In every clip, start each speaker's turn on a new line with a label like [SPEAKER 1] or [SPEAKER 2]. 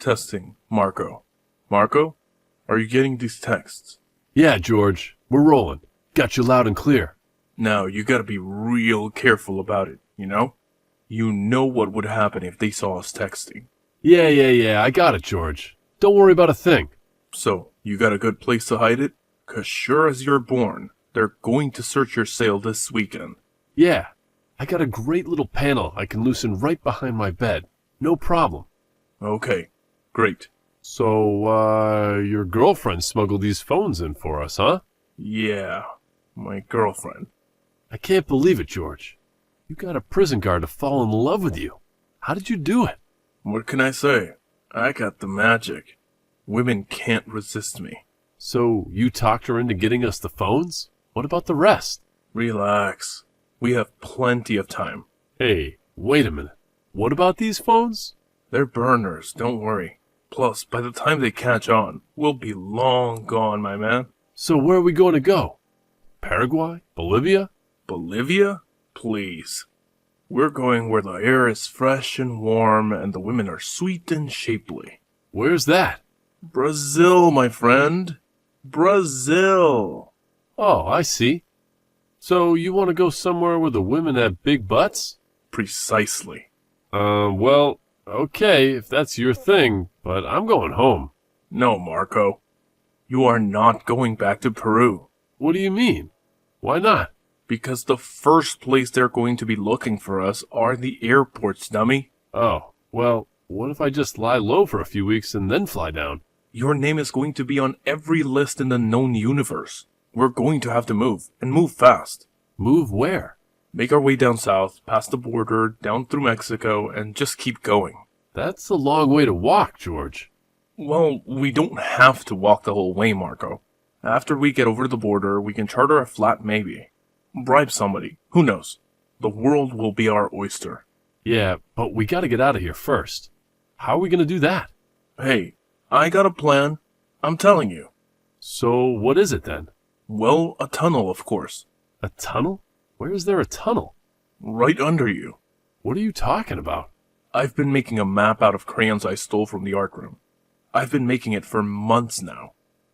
[SPEAKER 1] Testing, Marco. Marco, are you getting these texts?
[SPEAKER 2] Yeah, George, we're rolling. Got you loud and clear.
[SPEAKER 1] Now, you gotta be real careful about it, you know? You know what would happen if they saw us texting.
[SPEAKER 2] Yeah, I got it, George. Don't worry about a thing.
[SPEAKER 1] So, you got a good place to hide it? 'Cause sure as you're born, they're going to search your cell this weekend.
[SPEAKER 2] Yeah, I got a great little panel I can loosen right behind my bed. No problem.
[SPEAKER 1] Okay, great.
[SPEAKER 2] So, your girlfriend smuggled these phones in for us, huh?
[SPEAKER 1] Yeah, my girlfriend.
[SPEAKER 2] I can't believe it, George. You got a prison guard to fall in love with you. How did you do it?
[SPEAKER 1] What can I say? I got the magic. Women can't resist me.
[SPEAKER 2] So, you talked her into getting us the phones? What about the rest?
[SPEAKER 1] Relax. We have plenty of time.
[SPEAKER 2] Hey, wait a minute. What about these phones?
[SPEAKER 1] They're burners, don't worry. Plus, by the time they catch on, we'll be long gone, my man.
[SPEAKER 2] So where are we going to go? Paraguay? Bolivia?
[SPEAKER 1] Bolivia? Please. We're going where the air is fresh and warm and the women are sweet and shapely.
[SPEAKER 2] Where's that?
[SPEAKER 1] Brazil, my friend. Brazil.
[SPEAKER 2] Oh, I see. So you want to go somewhere where the women have big butts?
[SPEAKER 1] Precisely.
[SPEAKER 2] Well, okay, if that's your thing, but I'm going home.
[SPEAKER 1] No, Marco. You are not going back to Peru.
[SPEAKER 2] What do you mean? Why not?
[SPEAKER 1] Because the first place they're going to be looking for us are the airports, dummy.
[SPEAKER 2] Oh, well, what if I just lie low for a few weeks and then fly down?
[SPEAKER 1] Your name is going to be on every list in the known universe. We're going to have to move, and move fast.
[SPEAKER 2] Move where?
[SPEAKER 1] Make our way down south, past the border, down through Mexico, and just keep going.
[SPEAKER 2] That's a long way to walk, George.
[SPEAKER 1] Well, we don't have to walk the whole way, Marco. After we get over the border, we can charter a flat maybe. Bribe somebody. Who knows? The world will be our oyster.
[SPEAKER 2] Yeah, but we gotta get out of here first. How are we gonna do that?
[SPEAKER 1] Hey, I got a plan. I'm telling you.
[SPEAKER 2] So, what is it then?
[SPEAKER 1] Well, a tunnel, of course.
[SPEAKER 2] A tunnel? Where is there a tunnel?
[SPEAKER 1] Right under you.
[SPEAKER 2] What are you talking about?
[SPEAKER 1] I've been making a map out of crayons I stole from the art room. I've been making it for months now.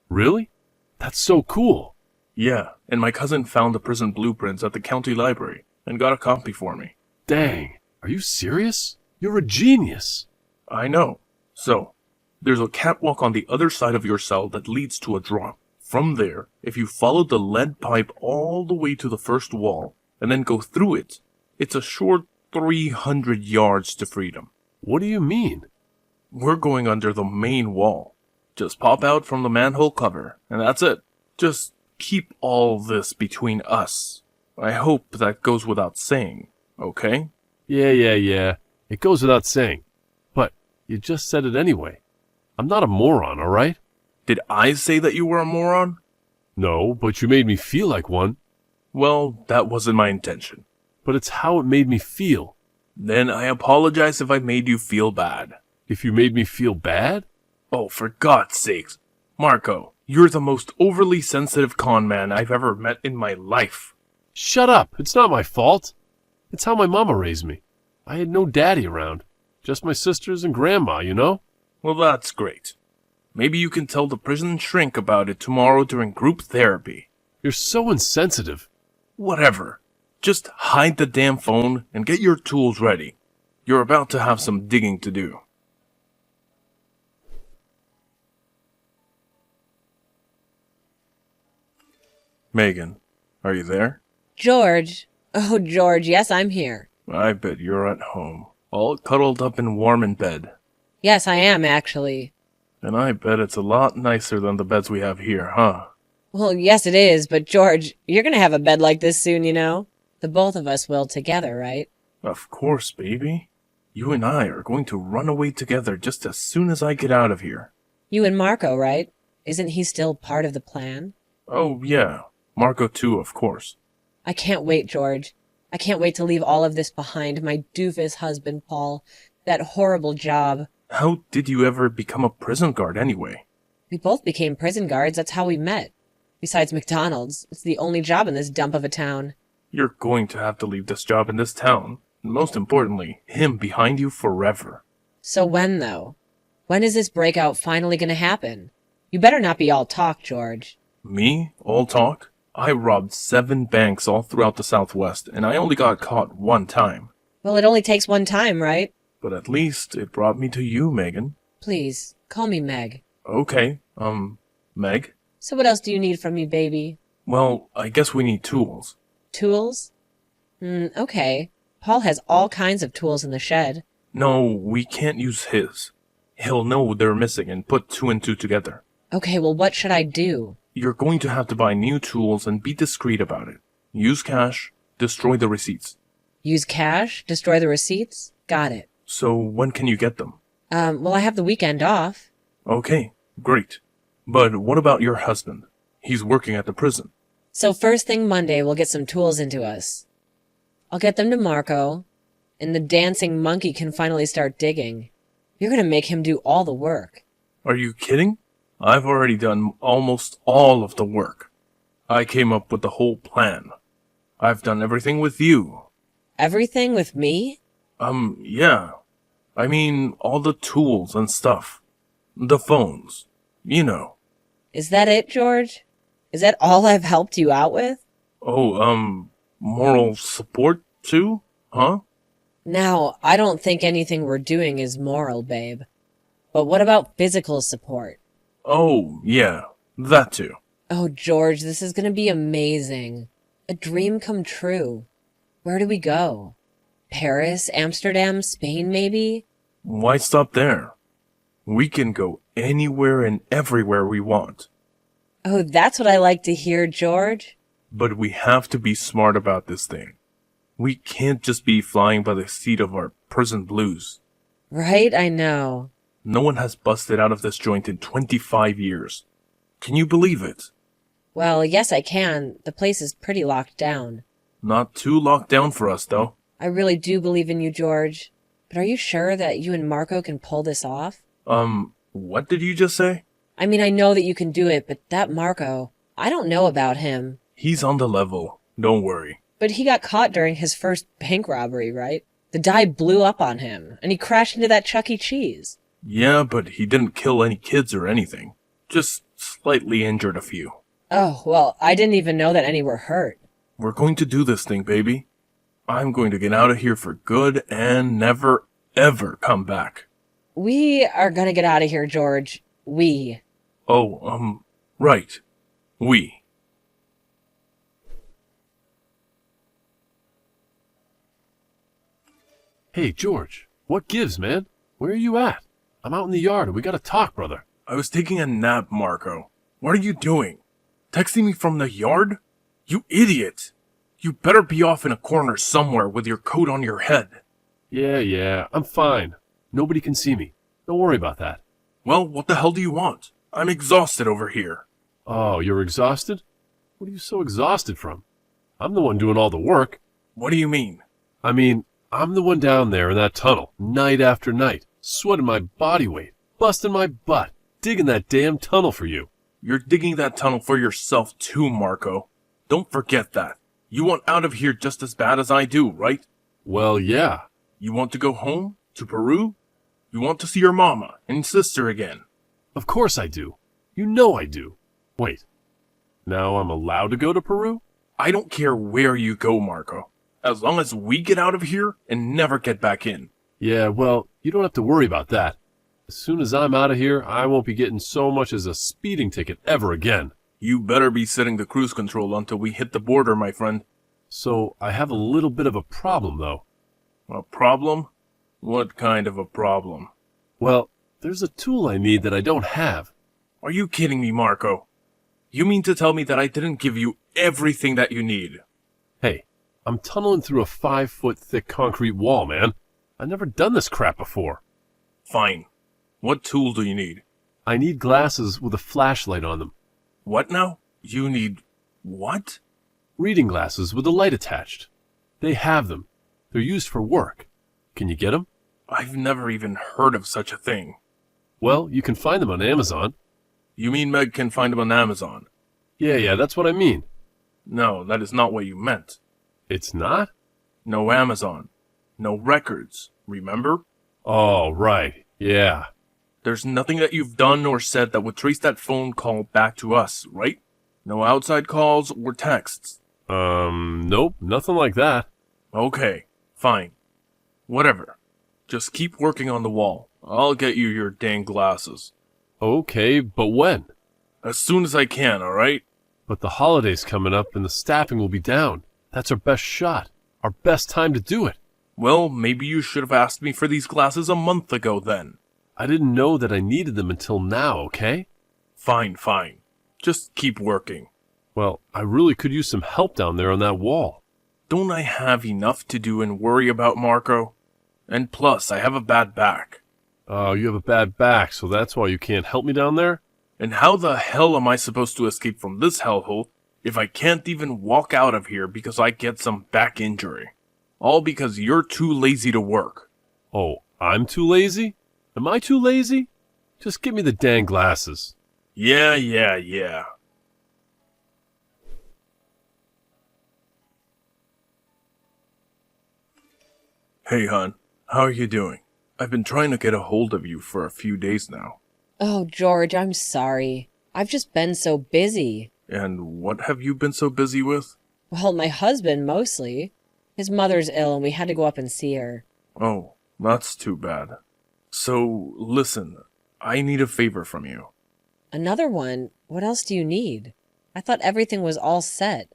[SPEAKER 2] Really? That's so cool.
[SPEAKER 1] Yeah, and my cousin found the prison blueprints at the county library and got a copy for me.
[SPEAKER 2] Dang, are you serious? You're a genius.
[SPEAKER 1] I know. So, there's a catwalk on the other side of your cell that leads to a drop. From there, if you follow the lead pipe all the way to the first wall and then go through it, it's a short 300 yards to freedom.
[SPEAKER 2] What do you mean?
[SPEAKER 1] We're going under the main wall. Just pop out from the manhole cover, and that's it. Just keep all this between us. I hope that goes without saying, okay?
[SPEAKER 2] Yeah. It goes without saying. But you just said it anyway. I'm not a moron, all right?
[SPEAKER 1] Did I say that you were a moron?
[SPEAKER 2] No, but you made me feel like one.
[SPEAKER 1] Well, that wasn't my intention.
[SPEAKER 2] But it's how it made me feel.
[SPEAKER 1] Then I apologize if I made you feel bad.
[SPEAKER 2] If you made me feel bad?
[SPEAKER 1] Oh, for God's sakes. Marco, you're the most overly sensitive con man I've ever met in my life.
[SPEAKER 2] Shut up. It's not my fault. It's how my mama raised me. I had no daddy around. Just my sisters and grandma, you know?
[SPEAKER 1] Well, that's great. Maybe you can tell the prison shrink about it tomorrow during group therapy.
[SPEAKER 2] You're so insensitive.
[SPEAKER 1] Whatever. Just hide the damn phone and get your tools ready. You're about to have some digging to do. Megan, are you there?
[SPEAKER 3] George. Oh, George, yes, I'm here.
[SPEAKER 1] I bet you're at home, all cuddled up and warm in bed.
[SPEAKER 3] Yes, I am, actually.
[SPEAKER 1] And I bet it's a lot nicer than the beds we have here, huh?
[SPEAKER 3] Well, yes, it is, but George, you're gonna have a bed like this soon, you know? The both of us will together, right?
[SPEAKER 1] Of course, baby. You and I are going to run away together just as soon as I get out of here.
[SPEAKER 3] You and Marco, right? Isn't he still part of the plan?
[SPEAKER 1] Oh, yeah. Marco too, of course.
[SPEAKER 3] I can't wait, George. I can't wait to leave all of this behind. My doofus husband, Paul. That horrible job.
[SPEAKER 1] How did you ever become a prison guard anyway?
[SPEAKER 3] We both became prison guards. That's how we met. Besides McDonald's, it's the only job in this dump of a town.
[SPEAKER 1] You're going to have to leave this job in this town. And most importantly, him behind you forever.
[SPEAKER 3] So when, though? When is this breakout finally going to happen? You better not be all talk, George.
[SPEAKER 1] Me? All talk? I robbed 7 banks all throughout the Southwest, and I only got caught 1 time.
[SPEAKER 3] Well, it only takes one time, right?
[SPEAKER 1] But at least it brought me to you, Megan.
[SPEAKER 3] Please, call me Meg.
[SPEAKER 1] Okay, Meg?
[SPEAKER 3] So what else do you need from me, baby?
[SPEAKER 1] Well, I guess we need tools.
[SPEAKER 3] Tools? Okay. Paul has all kinds of tools in the shed.
[SPEAKER 1] No, we can't use his. He'll know they're missing and put 2 and 2 together.
[SPEAKER 3] Okay, well, what should I do?
[SPEAKER 1] You're going to have to buy new tools and be discreet about it. Use cash, destroy the receipts.
[SPEAKER 3] Use cash? Destroy the receipts? Got it.
[SPEAKER 1] So when can you get them?
[SPEAKER 3] Well, I have the weekend off.
[SPEAKER 1] Okay, great. But what about your husband? He's working at the prison.
[SPEAKER 3] So first thing Monday, we'll get some tools into us. I'll get them to Marco, and the dancing monkey can finally start digging. You're gonna make him do all the work.
[SPEAKER 1] Are you kidding? I've already done almost all of the work. I came up with the whole plan. I've done everything with you.
[SPEAKER 3] Everything with me?
[SPEAKER 1] Yeah. I mean, all the tools and stuff. The phones. You know.
[SPEAKER 3] Is that it, George? Is that all I've helped you out with?
[SPEAKER 1] Oh, moral support too? Huh?
[SPEAKER 3] Now, I don't think anything we're doing is moral, babe. But what about physical support?
[SPEAKER 1] Oh, yeah. That too.
[SPEAKER 3] Oh, George, this is gonna be amazing. A dream come true. Where do we go? Paris, Amsterdam, Spain, maybe?
[SPEAKER 1] Why stop there? We can go anywhere and everywhere we want.
[SPEAKER 3] Oh, that's what I like to hear, George.
[SPEAKER 1] But we have to be smart about this thing. We can't just be flying by the seat of our prison blues.
[SPEAKER 3] Right, I know.
[SPEAKER 1] No one has busted out of this joint in 25 years. Can you believe it?
[SPEAKER 3] Well, yes, I can. The place is pretty locked down.
[SPEAKER 1] Not too locked down for us, though.
[SPEAKER 3] I really do believe in you, George. But are you sure that you and Marco can pull this off?
[SPEAKER 1] What did you just say?
[SPEAKER 3] I mean, I know that you can do it, but that Marco, I don't know about him.
[SPEAKER 1] He's on the level. Don't worry.
[SPEAKER 3] But he got caught during his first bank robbery, right? The dive blew up on him, and he crashed into that Chuck E. Cheese.
[SPEAKER 1] Yeah, but he didn't kill any kids or anything. Just slightly injured a few.
[SPEAKER 3] Oh, well, I didn't even know that any were hurt.
[SPEAKER 1] We're going to do this thing, baby. I'm going to get out of here for good and never, ever come back.
[SPEAKER 3] We are gonna get out of here, George. We.
[SPEAKER 1] Oh, right. We.
[SPEAKER 2] Hey, George, what gives, man? Where are you at? I'm out in the yard and we gotta talk, brother.
[SPEAKER 1] I was taking a nap, Marco. What are you doing? Texting me from the yard? You idiot! You better be off in a corner somewhere with your coat on your head.
[SPEAKER 2] Yeah, I'm fine. Nobody can see me. Don't worry about that.
[SPEAKER 1] Well, what the hell do you want? I'm exhausted over here.
[SPEAKER 2] Oh, you're exhausted? What are you so exhausted from? I'm the one doing all the work.
[SPEAKER 1] What do you mean?
[SPEAKER 2] I mean, I'm the one down there in that tunnel, night after night, sweating my body weight, busting my butt, digging that damn tunnel for you.
[SPEAKER 1] You're digging that tunnel for yourself too, Marco. Don't forget that. You want out of here just as bad as I do, right?
[SPEAKER 2] Well, yeah.
[SPEAKER 1] You want to go home? To Peru? You want to see your mama and sister again?
[SPEAKER 2] Of course I do. You know I do. Wait. Now I'm allowed to go to Peru?
[SPEAKER 1] I don't care where you go, Marco. As long as we get out of here and never get back in.
[SPEAKER 2] Yeah, well, you don't have to worry about that. As soon as I'm out of here, I won't be getting so much as a speeding ticket ever again.
[SPEAKER 1] You better be setting the cruise control until we hit the border, my friend.
[SPEAKER 2] So I have a little bit of a problem, though.
[SPEAKER 1] A problem? What kind of a problem?
[SPEAKER 2] Well, there's a tool I need that I don't have.
[SPEAKER 1] Are you kidding me, Marco? You mean to tell me that I didn't give you everything that you need?
[SPEAKER 2] Hey, I'm tunneling through a 5-foot thick concrete wall, man. I've never done this crap before.
[SPEAKER 1] Fine. What tool do you need?
[SPEAKER 2] I need glasses with a flashlight on them.
[SPEAKER 1] What now? You need what?
[SPEAKER 2] Reading glasses with a light attached. They have them. They're used for work. Can you get them?
[SPEAKER 1] I've never even heard of such a thing.
[SPEAKER 2] Well, you can find them on Amazon.
[SPEAKER 1] You mean Meg can find them on Amazon?
[SPEAKER 2] Yeah, that's what I mean.
[SPEAKER 1] No, that is not what you meant.
[SPEAKER 2] It's not?
[SPEAKER 1] No Amazon. No records, remember?
[SPEAKER 2] Oh, right. Yeah.
[SPEAKER 1] There's nothing that you've done or said that would trace that phone call back to us, right? No outside calls or texts.
[SPEAKER 2] Nope, nothing like that.
[SPEAKER 1] Okay, fine. Whatever. Just keep working on the wall. I'll get you your dang glasses.
[SPEAKER 2] Okay, but when?
[SPEAKER 1] As soon as I can, alright?
[SPEAKER 2] But the holiday's coming up and the staffing will be down. That's our best shot. Our best time to do it.
[SPEAKER 1] Well, maybe you should have asked me for these glasses a month ago then.
[SPEAKER 2] I didn't know that I needed them until now, okay?
[SPEAKER 1] Fine. Just keep working.
[SPEAKER 2] Well, I really could use some help down there on that wall.
[SPEAKER 1] Don't I have enough to do and worry about, Marco? And plus, I have a bad back.
[SPEAKER 2] Oh, you have a bad back, so that's why you can't help me down there?
[SPEAKER 1] And how the hell am I supposed to escape from this hellhole if I can't even walk out of here because I get some back injury? All because you're too lazy to work.
[SPEAKER 2] Oh, I'm too lazy? Am I too lazy? Just give me the dang glasses.
[SPEAKER 1] Yeah. Hey, hon. How are you doing? I've been trying to get a hold of you for a few days now.
[SPEAKER 3] Oh, George, I'm sorry. I've just been so busy.
[SPEAKER 1] And what have you been so busy with?
[SPEAKER 3] Well, my husband, mostly. His mother's ill and we had to go up and see her.
[SPEAKER 1] Oh, that's too bad. So, listen, I need a favor from you.
[SPEAKER 3] Another one? What else do you need? I thought everything was all set.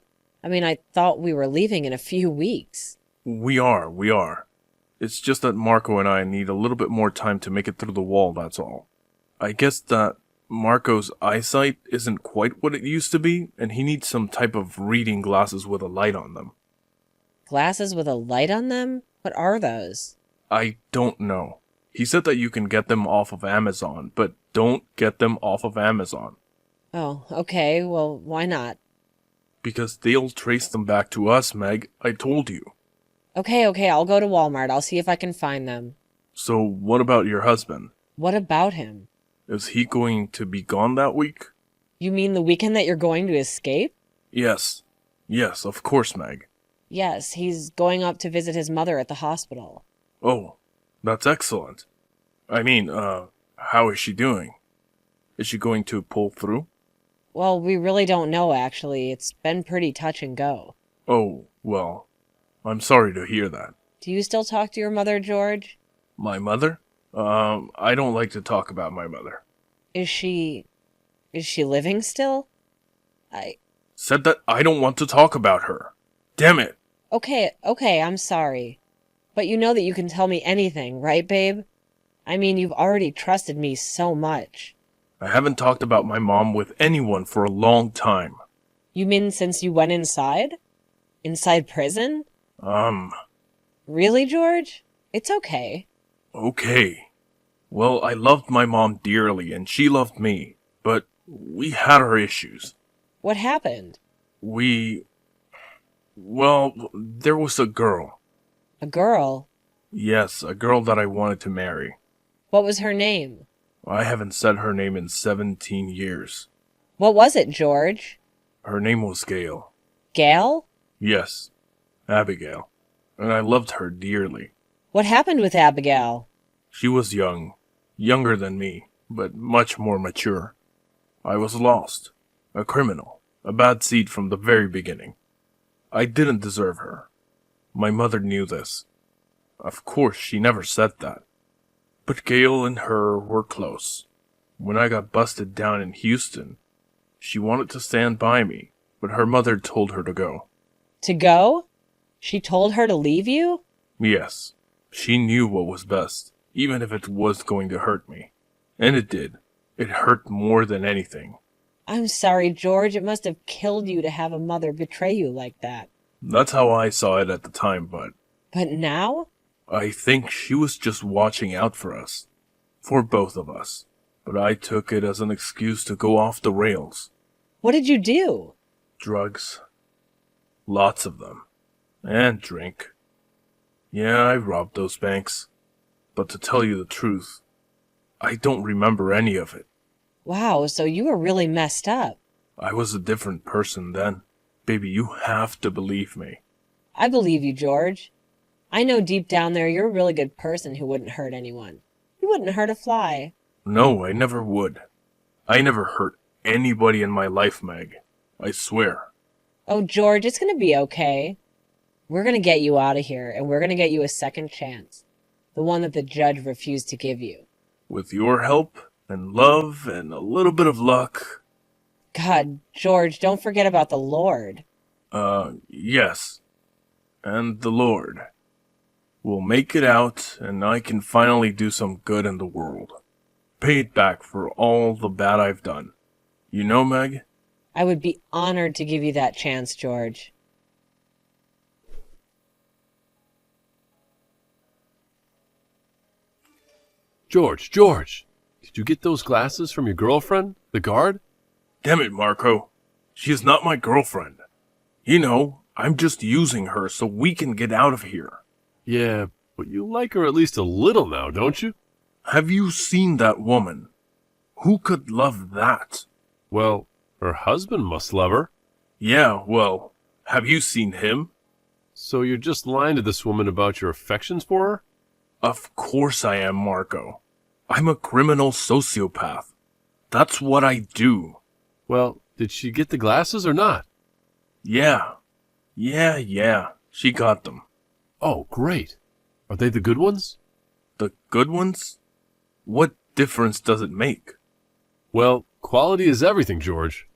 [SPEAKER 3] I thought we were leaving in a few weeks.
[SPEAKER 1] We are. It's just that Marco and I need a little bit more time to make it through the wall, that's all. I guess that Marco's eyesight isn't quite what it used to be, and he needs some type of reading glasses with a light on them.
[SPEAKER 3] Glasses with a light on them? What are those?
[SPEAKER 1] I don't know. He said that you can get them off of Amazon, but don't get them off of Amazon.
[SPEAKER 3] Oh, okay. Well, why not?
[SPEAKER 1] Because they'll trace them back to us, Meg. I told you.
[SPEAKER 3] Okay, I'll go to Walmart. I'll see if I can find them.
[SPEAKER 1] So, what about your husband?
[SPEAKER 3] What about him?
[SPEAKER 1] Is he going to be gone that week?
[SPEAKER 3] You mean the weekend that you're going to escape?
[SPEAKER 1] Yes, of course, Meg.
[SPEAKER 3] Yes, he's going up to visit his mother at the hospital.
[SPEAKER 1] Oh, that's excellent. How is she doing? Is she going to pull through?
[SPEAKER 3] Well, we really don't know, actually. It's been pretty touch and go.
[SPEAKER 1] Oh, well, I'm sorry to hear that.
[SPEAKER 3] Do you still talk to your mother, George?
[SPEAKER 1] My mother? I don't like to talk about my mother.
[SPEAKER 3] Is she living still?
[SPEAKER 1] Said that I don't want to talk about her. Damn it.
[SPEAKER 3] Okay, I'm sorry. But you know that you can tell me anything, right, babe? You've already trusted me so much.
[SPEAKER 1] I haven't talked about my mom with anyone for a long time.
[SPEAKER 3] You mean since you went inside? Inside prison?
[SPEAKER 1] Really,
[SPEAKER 3] George? It's okay.
[SPEAKER 1] Okay. Well, I loved my mom dearly, and she loved me, but we had our issues.
[SPEAKER 3] What happened?
[SPEAKER 1] There was a girl.
[SPEAKER 3] A girl?
[SPEAKER 1] Yes, a girl that I wanted to marry.
[SPEAKER 3] What was her name?
[SPEAKER 1] I haven't said her name in 17 years.
[SPEAKER 3] What was it, George?
[SPEAKER 1] Her name was Gail.
[SPEAKER 3] Gail?
[SPEAKER 1] Yes, Abigail. And I loved her dearly.
[SPEAKER 3] What happened with Abigail?
[SPEAKER 1] She was young, younger than me, but much more mature. I was lost, a criminal, a bad seed from the very beginning. I didn't deserve her. My mother knew this. Of course, she never said that. But Gail and her were close. When I got busted down in Houston, she wanted to stand by me, but her mother told her to go.
[SPEAKER 3] To go? She told her to leave you?
[SPEAKER 1] Yes, she knew what was best, even if it was going to hurt me. And it did. It hurt more than anything.
[SPEAKER 3] I'm sorry, George. It must have killed you to have a mother betray you like that.
[SPEAKER 1] That's how I saw it at the time, but...
[SPEAKER 3] But now?
[SPEAKER 1] I think she was just watching out for us. For both of us. But I took it as an excuse to go off the rails.
[SPEAKER 3] What did you do?
[SPEAKER 1] Drugs. Lots of them. And drink. Yeah, I robbed those banks. But to tell you the truth, I don't remember any of it.
[SPEAKER 3] Wow, so you were really messed up.
[SPEAKER 1] I was a different person then. Baby, you have to believe me.
[SPEAKER 3] I believe you, George. I know deep down there you're a really good person who wouldn't hurt anyone. You wouldn't hurt a fly.
[SPEAKER 1] No, I never would. I never hurt anybody in my life, Meg. I swear.
[SPEAKER 3] Oh, George, it's gonna be okay. We're gonna get you out of here, and we're gonna get you a second chance. The one that the judge refused to give you.
[SPEAKER 1] With your help and love and a little bit of luck.
[SPEAKER 3] God, George, don't forget about the Lord.
[SPEAKER 1] Yes. And the Lord. We'll make it out, and I can finally do some good in the world. Pay it back for all the bad I've done. You know, Meg?
[SPEAKER 3] I would be honored to give you that chance, George.
[SPEAKER 2] George, did you get those glasses from your girlfriend, the guard?
[SPEAKER 1] Damn it, Marco. She is not my girlfriend. You know, I'm just using her so we can get out of here.
[SPEAKER 2] Yeah, but you like her at least a little now, don't you?
[SPEAKER 1] Have you seen that woman? Who could love that?
[SPEAKER 2] Well, her husband must love her.
[SPEAKER 1] Yeah, well, have you seen him?
[SPEAKER 2] So you're just lying to this woman about your affections for her?
[SPEAKER 1] Of course I am, Marco. I'm a criminal sociopath. That's what I do.
[SPEAKER 2] Well, did she get the glasses or not?
[SPEAKER 1] Yeah. She got them.
[SPEAKER 2] Oh, great. Are they the good ones?
[SPEAKER 1] The good ones? What difference does it make?
[SPEAKER 2] Well, quality is everything, George.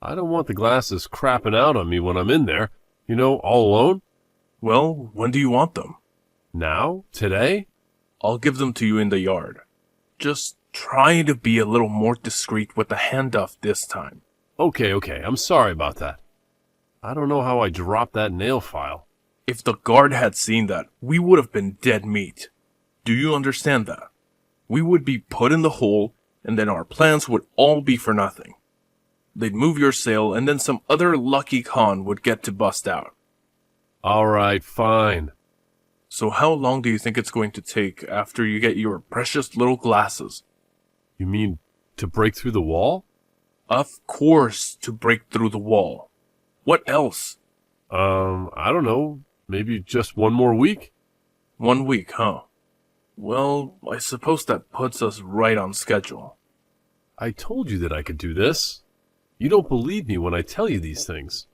[SPEAKER 2] I don't want the glasses crapping out on me when I'm in there, you know, all alone.
[SPEAKER 1] Well, when do you want them?
[SPEAKER 2] Now? Today?
[SPEAKER 1] I'll give them to you in the yard. Just try to be a little more discreet with the handoff this time.
[SPEAKER 2] Okay, I'm sorry about that. I don't know how I dropped that nail file.
[SPEAKER 1] If the guard had seen that, we would have been dead meat. Do you understand that? We would be put in the hole, and then our plans would all be for nothing. They'd move your sale, and then some other lucky con would get to bust out.
[SPEAKER 2] All right, fine.
[SPEAKER 1] So how long do you think it's going to take after you get your precious little glasses?
[SPEAKER 2] You mean to break through the wall?
[SPEAKER 1] Of course, to break through the wall. What else?
[SPEAKER 2] I don't know. Maybe just one more week?
[SPEAKER 1] 1 week, huh? Well, I suppose that puts us right on schedule.
[SPEAKER 2] I told you that I could do this. You don't believe me when I tell you these things.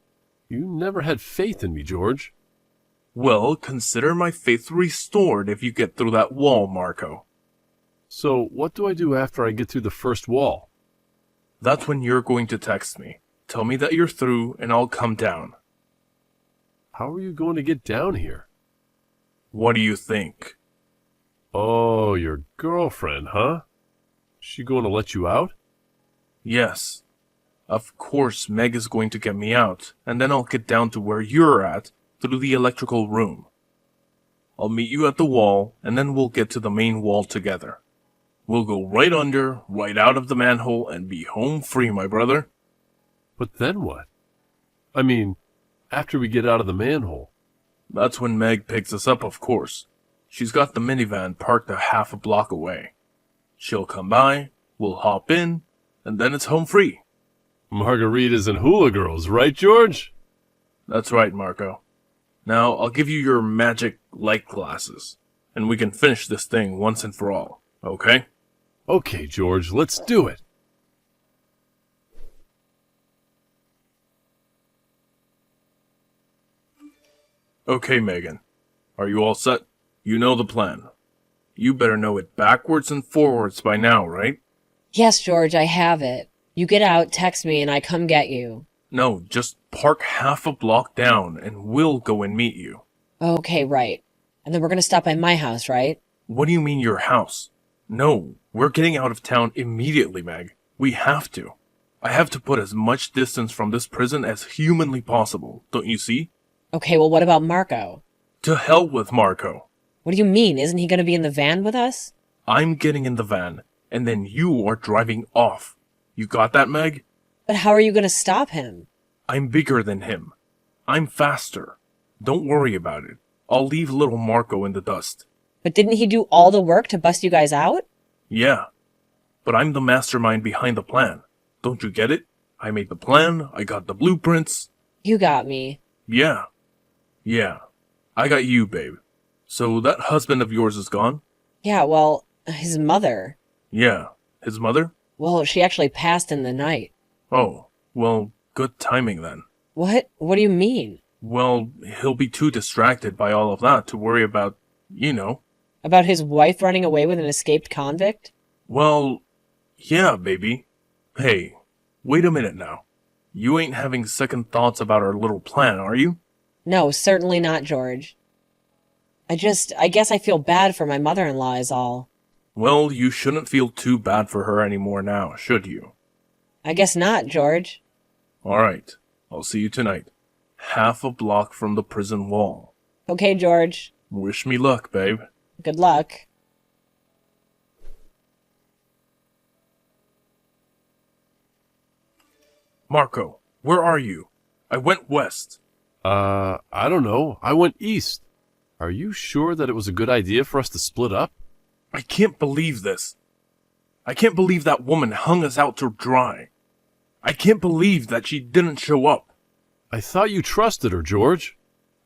[SPEAKER 2] You never had faith in me, George.
[SPEAKER 1] Well, consider my faith restored if you get through that wall, Marco.
[SPEAKER 2] So, what do I do after I get through the first wall?
[SPEAKER 1] That's when you're going to text me. Tell me that you're through, and I'll come down.
[SPEAKER 2] How are you going to get down here?
[SPEAKER 1] What do you think?
[SPEAKER 2] Oh, your girlfriend, huh? She going to let you out?
[SPEAKER 1] Yes. Of course, Meg is going to get me out, and then I'll get down to where you're at through the electrical room. I'll meet you at the wall, and then we'll get to the main wall together. We'll go right under, right out of the manhole, and be home free, my brother.
[SPEAKER 2] But then what? I mean, after we get out of the manhole.
[SPEAKER 1] That's when Meg picks us up, of course. She's got the minivan parked a half a block away. She'll come by, we'll hop in, and then it's home free.
[SPEAKER 2] Margaritas and hula girls, right, George?
[SPEAKER 1] That's right, Marco. Now, I'll give you your magic light glasses, and we can finish this thing once and for all, okay?
[SPEAKER 2] Okay, George, let's do it.
[SPEAKER 1] Okay, Megan. Are you all set? You know the plan. You better know it backwards and forwards by now, right?
[SPEAKER 3] Yes, George, I have it. You get out, text me, and I come get you.
[SPEAKER 1] No, just park half a block down, and we'll go and meet you.
[SPEAKER 3] Okay, right. And then we're gonna stop by my house, right?
[SPEAKER 1] What do you mean your house? No, we're getting out of town immediately, Meg. We have to. I have to put as much distance from this prison as humanly possible, don't you see?
[SPEAKER 3] Okay, well, what about Marco?
[SPEAKER 1] To hell with Marco.
[SPEAKER 3] What do you mean? Isn't he gonna be in the van with us?
[SPEAKER 1] I'm getting in the van, and then you are driving off. You got that, Meg?
[SPEAKER 3] But how are you gonna stop him?
[SPEAKER 1] I'm bigger than him. I'm faster. Don't worry about it. I'll leave little Marco in the dust.
[SPEAKER 3] But didn't he do all the work to bust you guys out?
[SPEAKER 1] Yeah, but I'm the mastermind behind the plan. Don't you get it? I made the plan, I got the blueprints.
[SPEAKER 3] You got me.
[SPEAKER 1] Yeah. I got you, babe. So that husband of yours is gone?
[SPEAKER 3] Yeah, well, his mother.
[SPEAKER 1] Yeah, His mother?
[SPEAKER 3] Well, she actually passed in the night.
[SPEAKER 1] Oh, well, good timing then.
[SPEAKER 3] What? What do you mean?
[SPEAKER 1] Well, he'll be too distracted by all of that to worry about, you know.
[SPEAKER 3] About his wife running away with an escaped convict?
[SPEAKER 1] Well, yeah, baby. Hey, wait a minute now. You ain't having second thoughts about our little plan, are you?
[SPEAKER 3] No, certainly not, George. I guess I feel bad for my mother-in-law is all.
[SPEAKER 1] Well, you shouldn't feel too bad for her anymore now, should you?
[SPEAKER 3] I guess not, George.
[SPEAKER 1] Alright, I'll see you tonight. Half a block from the prison wall.
[SPEAKER 3] Okay, George.
[SPEAKER 1] Wish me luck, babe.
[SPEAKER 3] Good luck.
[SPEAKER 1] Marco, where are you? I went west.
[SPEAKER 2] I don't know. I went east. Are you sure that it was a good idea for us to split up?
[SPEAKER 1] I can't believe this. I can't believe that woman hung us out to dry. I can't believe that she didn't show up.
[SPEAKER 2] I thought you trusted her, George.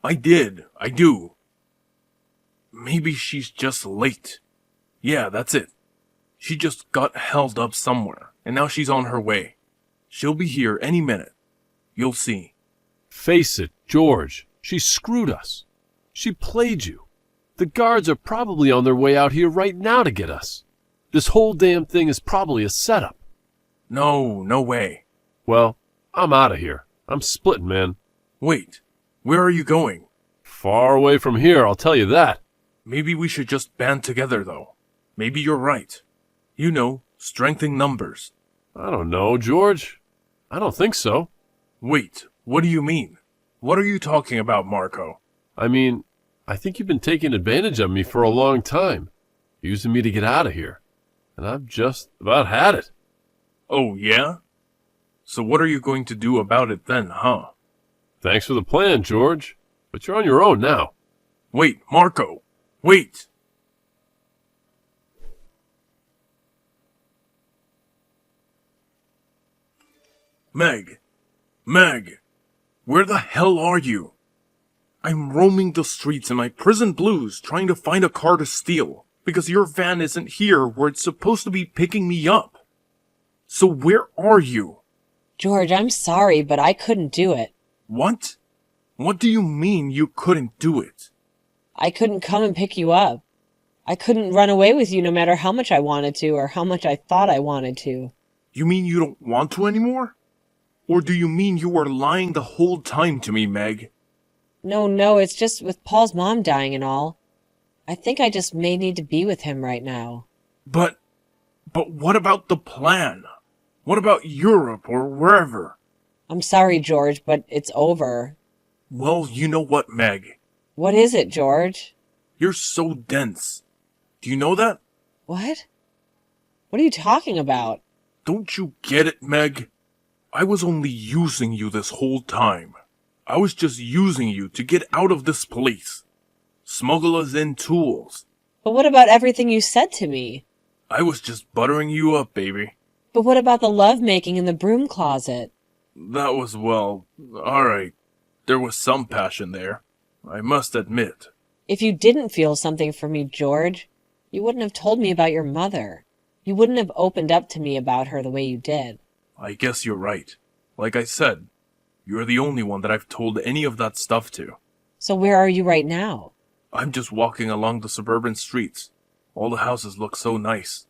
[SPEAKER 1] I did. I do. Maybe she's just late. Yeah, that's it. She just got held up somewhere, and now she's on her way. She'll be here any minute. You'll see.
[SPEAKER 2] Face it, George. She screwed us. She played you. The guards are probably on their way out here right now to get us. This whole damn thing is probably a setup.
[SPEAKER 1] No way.
[SPEAKER 2] Well, I'm out of here. I'm splitting, man.
[SPEAKER 1] Wait, where are you going?
[SPEAKER 2] Far away from here, I'll tell you that.
[SPEAKER 1] Maybe we should just band together, though. Maybe you're right. You know, strength in numbers.
[SPEAKER 2] I don't know, George. I don't think so.
[SPEAKER 1] Wait, what do you mean? What are you talking about, Marco?
[SPEAKER 2] I mean, I think you've been taking advantage of me for a long time, using me to get out of here. And I've just about had it.
[SPEAKER 1] Oh, yeah? So what are you going to do about it then, huh?
[SPEAKER 2] Thanks for the plan, George. But you're on your own now.
[SPEAKER 1] Wait, Marco! Wait! Meg! Meg! Where the hell are you? I'm roaming the streets in my prison blues trying to find a car to steal because your van isn't here where it's supposed to be picking me up. So where are you?
[SPEAKER 3] George, I'm sorry, but I couldn't do it.
[SPEAKER 1] What? What do you mean you couldn't do it?
[SPEAKER 3] I couldn't come and pick you up. I couldn't run away with you no matter how much I wanted to or how much I thought I wanted to.
[SPEAKER 1] You mean you don't want to anymore? Or do you mean you were lying the whole time to me, Meg?
[SPEAKER 3] No, it's just with Paul's mom dying and all. I think I just may need to be with him right now.
[SPEAKER 1] But what about the plan? What about Europe or wherever?
[SPEAKER 3] I'm sorry, George, but it's over.
[SPEAKER 1] Well, you know what, Meg?
[SPEAKER 3] What is it, George?
[SPEAKER 1] You're so dense. Do you know that?
[SPEAKER 3] What? What are you talking about?
[SPEAKER 1] Don't you get it, Meg? I was only using you this whole time. I was just using you to get out of this place. Smuggle us in tools.
[SPEAKER 3] But what about everything you said to me?
[SPEAKER 1] I was just buttering you up, baby.
[SPEAKER 3] But what about the lovemaking in the broom closet?
[SPEAKER 1] That was, well, alright. There was some passion there, I must admit.
[SPEAKER 3] If you didn't feel something for me, George, you wouldn't have told me about your mother. You wouldn't have opened up to me about her the way you did.
[SPEAKER 1] I guess you're right. Like I said, you're the only one that I've told any of that stuff to.
[SPEAKER 3] So where are you right now?
[SPEAKER 1] I'm just walking along the suburban streets. All the houses look so nice.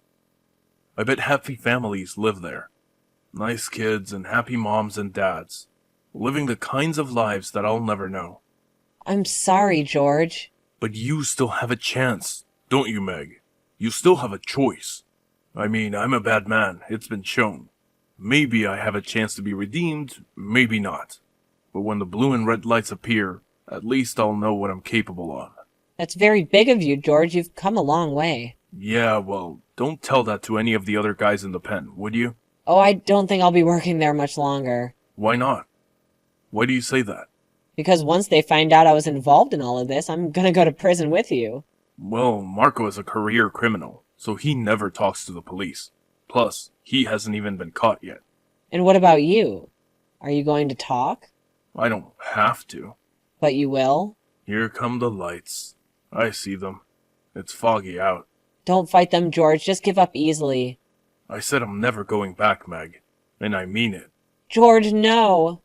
[SPEAKER 1] I bet happy families live there. Nice kids and happy moms and dads. Living the kinds of lives that I'll never know.
[SPEAKER 3] I'm sorry, George.
[SPEAKER 1] But you still have a chance, don't you, Meg? You still have a choice. I mean, I'm a bad man, it's been shown. Maybe I have a chance to be redeemed, maybe not. But when the blue and red lights appear, at least I'll know what I'm capable of.
[SPEAKER 3] That's very big of you, George. You've come a long way.
[SPEAKER 1] Yeah, well, don't tell that to any of the other guys in the pen, would you?
[SPEAKER 3] Oh, I don't think I'll be working there much longer.
[SPEAKER 1] Why not? Why do you say that?
[SPEAKER 3] Because once they find out I was involved in all of this, I'm gonna go to prison with you.
[SPEAKER 1] Well, Marco is a career criminal, so he never talks to the police. Plus, he hasn't even been caught yet.
[SPEAKER 3] And what about you? Are you going to talk?
[SPEAKER 1] I don't have to.
[SPEAKER 3] But you will?
[SPEAKER 1] Here come the lights. I see them. It's foggy out.
[SPEAKER 3] Don't fight them, George. Just give up easily.
[SPEAKER 1] I said I'm never going back, Meg. And I mean it.
[SPEAKER 3] George, no.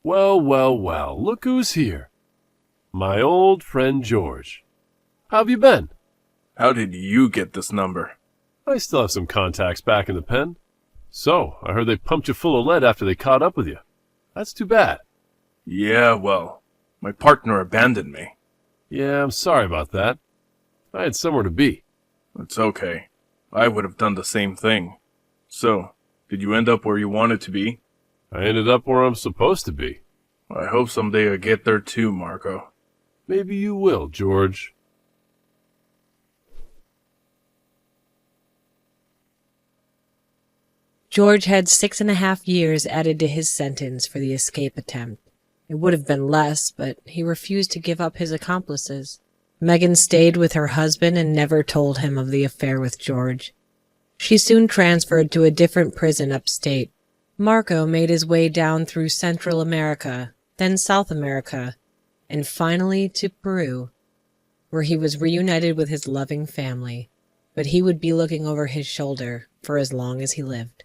[SPEAKER 2] Well, well, well, look who's here. My old friend George. How have you been?
[SPEAKER 1] How did you get this number?
[SPEAKER 2] I still have some contacts back in the pen. So, I heard they pumped you full of lead after they caught up with you. That's too bad.
[SPEAKER 1] Yeah, well, my partner abandoned me.
[SPEAKER 2] Yeah, I'm sorry about that. I had somewhere to be.
[SPEAKER 1] It's okay. I would have done the same thing. So, did you end up where you wanted to be?
[SPEAKER 2] I ended up where I'm supposed to be.
[SPEAKER 1] I hope someday I get there too, Marco.
[SPEAKER 2] Maybe you will, George.
[SPEAKER 3] George had 6.5 years added to his sentence for the escape attempt. It would have been less, but he refused to give up his accomplices. Megan stayed with her husband and never told him of the affair with George. She soon transferred to a different prison upstate. Marco made his way down through Central America, then South America, and finally to Peru, where he was reunited with his loving family. But he would be looking over his shoulder for as long as he lived.